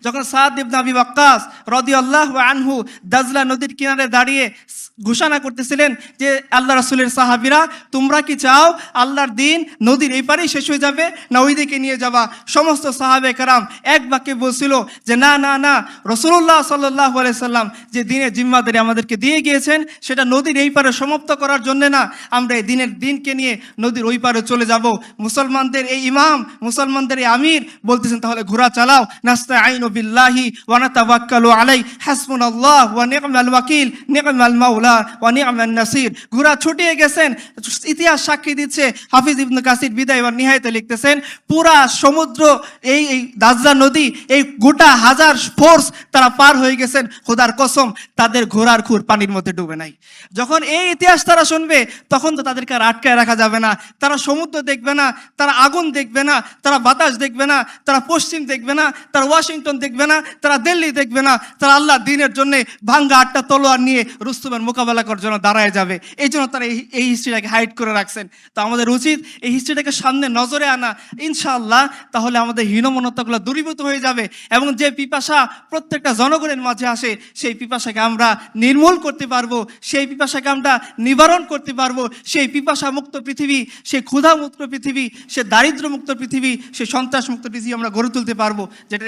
যখন সাদ ইবনে আবি ওয়াক্কাস রাদিয়াল্লাহু আনহু দাজলা নদীর কিনারে দাঁড়িয়ে ঘোষণা করতেছিলেন যে আল্লাহ রাসূলের সাহাবীরা, তোমরা কি চাও আল্লাহর দিন নদীর এই পারেই শেষ হয়ে যাবে না ওই দিকে নিয়ে যাবা? সমস্ত সাহাবে কেরাম এক বাক্যে বলছিল যে না না না, রাসূলুল্লাহ সাল্লাল্লাহু আলাইহি সাল্লাম যে দিনের জিম্মাদারি আমাদেরকে দিয়ে গিয়েছেন সেটা নদীর এই পারে সমাপ্ত করার জন্য না, আমরা এই দিনকে নিয়ে নদীর ওই পারে চলে যাব। মুসলমানদের এই ইমাম, মুসলমানদের এই আমির বলতেছেন তাহলে ঘোড়া চালাও, নাস্তাঈনু বিল্লাহি ওয়া নাতাওয়াক্কালু আলাইহি হাসবুনাল্লাহ ওয়া নি'মাল ওয়াকিল নি'মাল মাওলা ওয়া নি'মান নাসির। ঘোড়া ছুটিয়ে গেছেন। ইতিহাস সাক্ষী দিচ্ছে, হাফিজ ইবনে কাসির বিদায় ওয়া নিহায়াতে লিখতেছেন, পুরা সমুদ্র এই দাজলা নদী এই গোটা হাজার ফোর্স তারা পার হয়ে গেছেন, খোদার কসম তাদের ঘোড়ার খুর পানির মধ্যে ডুবে নাই। যখন এই ইতিহাস তারা শুনবে তখন তো তাদেরকে আর আটকায় রাখা যাবে না। তারা সমুদ্র দেখবে না, তারা আগুন দেখবে না, তারা বাতাস দেখবে না, তারা পশ্চিম দেখবে না, তারা ওয়াশিংটন দেখবে না, তারা দিল্লি দেখবে না, তারা আল্লাহ দিনের জন্য ভাঙ্গা 8টা তলোয়ার নিয়ে রুস্তমের মোকাবেলা করার জন্য দাঁড়ায় যাবে। এই জন্য তারা এই হিস্ট্রিটাকে হাইড করে রাখছেন। তো আমাদের উচিত এই হিস্ট্রিটাকে সামনে নজরে আনা, ইনশাআল্লাহ। তাহলে আমাদের হীনমন্যতাগুলো দূরীভূত হয়ে যাবে এবং যে পিপাসা প্রত্যেকটা জনগণের মাঝে আসে সেই পিপাসাকে আমরা নির্মূল করতে পারবো, সেই পিপাসাকে আমরা নিবারণ করতে পারবো। সেই পিপাসা মুক্ত পৃথিবী, সেই ক্ষুধা মুক্ত পৃথিবী, সে দারিদ্র মুক্ত পৃথিবী, সে সন্ত্রাস মুক্ত পৃথিবী আমরা গড়ে তুলতে পারবো, যেটা